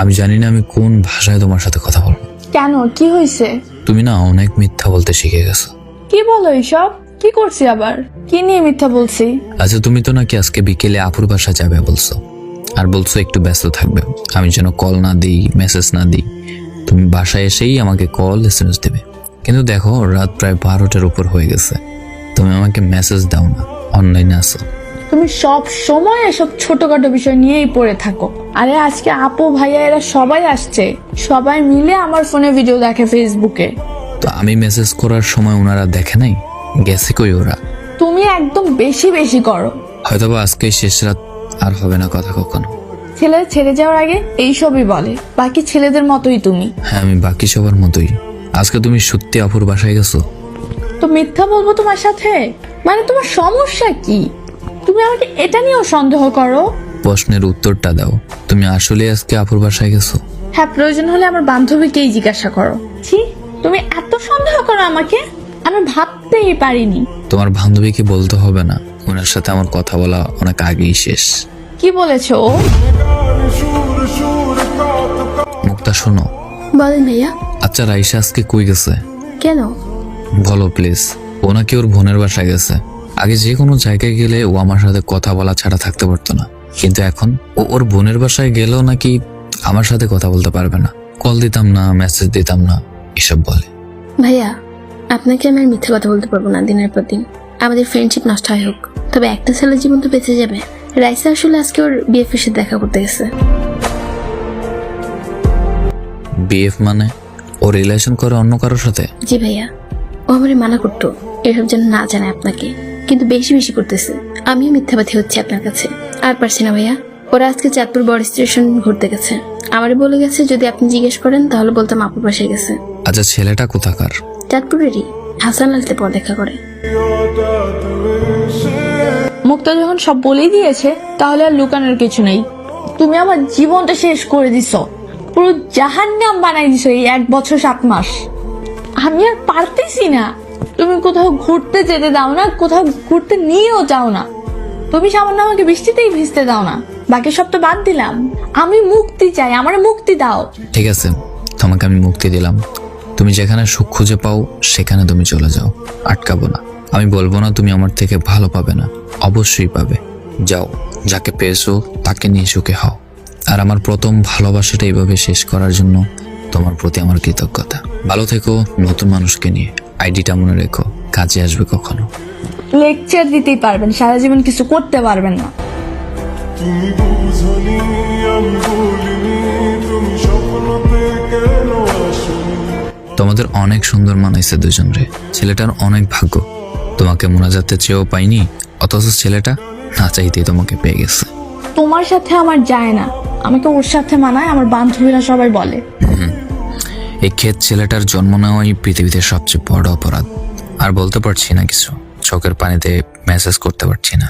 আমি জানি না আমি কোন ভাষায় তোমার সাথে কথা বলবো। কেন, কি হয়েছে? তুমি না অনেক মিথ্যা বলতে শিখে গেছো। কি বলো এইসব? কি করছি আবার? কি নিয়ে মিথ্যা বলছি? আচ্ছা, তুমি তো নাকি আজকে বিকেলে আপুর বাসা যাবে বলছো, আর বলছো একটু ব্যস্ত থাকবে, আমি যেন কল না দিই, মেসেজ না দিই। তুমি বাসায় এসেই আমাকে কল এসএমএস দেবে, কিন্তু দেখো রাত প্রায় 12টার উপর হয়ে গেছে, তুমি আমাকে মেসেজ দাও না, অনলাইনে আসো। তুমি সব সময় এসব ছোটখাটো বিষয় নিয়েই পড়ে থাকো। আরে আজকে আপু ভাইয়া এরা সবাই আসছে, সবাই মিলে আমার ফোনে ভিডিও দেখে ফেসবুকে। তো আমি মেসেজ করার সময় ওনারা দেখে নাই, গেছে কই ওরা? তুমি একদম বেশি বেশি করো। হয়তোবা আজকেই শেষ রাত, আর হবে না কথা কখনো। ছেলে ছেড়ে যাওয়ার আগে এইসবই বলে, বাকি ছেলেদের মতোই তুমি। হ্যাঁ, আমি বাকি সবার মতোই। আজকে তুমি সত্যি আপুর বাসায় গেছো? তো মিথ্যা বলবো তোমার সাথে? মানে তোমার সমস্যা কি? তুমি আমাকে এটা নিয়েও সন্দেহ করো? প্রশ্নের উত্তরটা দাও, তুমি আসলে আজকে আপুর বাসায় গেছো? হ্যাঁ, প্রয়োজন হলে আমার বান্ধবীকেই জিজ্ঞাসা করো। ছি, তুমি এত সন্দেহ করো আমাকে, আমি ভাবতেই পারিনি। তোমার বান্ধবীকে বলতে হবে না, ওনার সাথে আমার কথা বলা অনেক আগেই শেষ। কি বলেছো ও? মুক্তা শোনো। বলেন ভাইয়া। আচ্ছা, রাইসা আজকে কই গেছে? কেন? বলো প্লিজ। ও নাকি ওর বোনের বাসায় গেছে। আগে যে কোনো জায়গায় গেলে ও আমার সাথে কথা বলা ছাড়া থাকতে পারতো না, কিন্তু এখন ও ওর বোনের বাসায় গেলেও নাকি আমার সাথে কথা বলতে পারবে না। কল দিতাম না, মেসেজ দিতাম না, এসব বলে। ভাইয়া, আপনাকে আমি আর মিথ্যে কথা বলতে পারবো না দিনের পর দিন। আমাদের ফ্রেন্ডশিপ নষ্ট হয় হোক, তবে একটা ছেলের জীবন তো বেঁচে যাবে। রাইসা আসলে আজকে ওর বিএফের সাথে দেখা করতে গেছে। বিএফ মানে ও রিলেশন করে অন্য কারোর সাথে? জি ভাইয়া, ও আমারে মানা করতো এসব যেন না জানে আপনাকে, কিন্তু বেশি বেশি করতেছে। আমিও মিথ্যাবাদী হচ্ছি আপনার কাছে, আর পারছি না ভাইয়া। ওরা আজকে চাঁদপুর বড় স্টেশন ঘুরতে গেছে, আমারে বলে গেছে যদি আপনি জিজ্ঞেস করেন তাহলে বলতাম আপুর বাসায় গেছে। আচ্ছা, ছেলেটা কোথাকার? চাঁদপুরেরই, হাসান আলতে পড়ালেখা করে। মুক্তা যখন সব বলেই দিয়েছে, তাহলে আর লুকানোর কিছু নেই। তুমি আমার জীবনটা শেষ করে দিছো, পুরো জাহান্নাম বানাই দিছো এই 1 বছর 7 মাস। আমি আর পারতেছি না। তুমি কোথাও ঘুরতে যেতে দাও না, কোথাও ঘুরতে নিয়েও যাও না। তুমি সামান্য আমাকে বৃষ্টিতেই ভিজতে দাও না, বাকি সব তো বাদ দিলাম। আমি মুক্তি চাই, আমার মুক্তি দাও। ঠিক আছে, তোমাকে আমি মুক্তি দিলাম। তুমি যেখানে সুখ খুঁজে পাও সেখানে তুমি চলে যাও, আটকাবো না। আমি বলবো না তুমি আমার থেকে ভালো পাবে না, অবশ্যই পাবে। যাও, যাকে পেয়েছো তাকে নিয়ে সুখে হও। আর আমার প্রথম ভালোবাসাটা এইভাবে শেষ করার জন্য তোমার প্রতি আমার কৃতজ্ঞতা। ভালো থেকো নতুন মানুষকে নিয়ে। আইডিটা মনে রেখো, কাজে আসবে কখনো। লেকচার দিতেই পারবেন, সারা জীবন কিছু করতে পারবেন না। তুমি বুঝনি, আমি বলিনি, তুমি স্বপ্নতে কেন আসনি? তোমাদের অনেক সুন্দর মানাইছে দুজনরে। ছেলেটার অনেক ভাগ্য, তোমাকে মোনাজাতে চেয়েও পাইনি, অথচ ছেলেটা না চাইতেই তোমাকে পেয়ে গেছে। তোমার সাথে আমার যায় না, আমাকে ওর সাথে মানায় আমার বান্ধবীরা সবাই বলে। এই ক্ষেত ছেলেটার জন্ম নেওয়াই পৃথিবীতে সবচেয়ে বড় অপরাধ। আর বলতে পারছি না কিছু, চোখের পানিতে মেসেজ করতে পারছি না।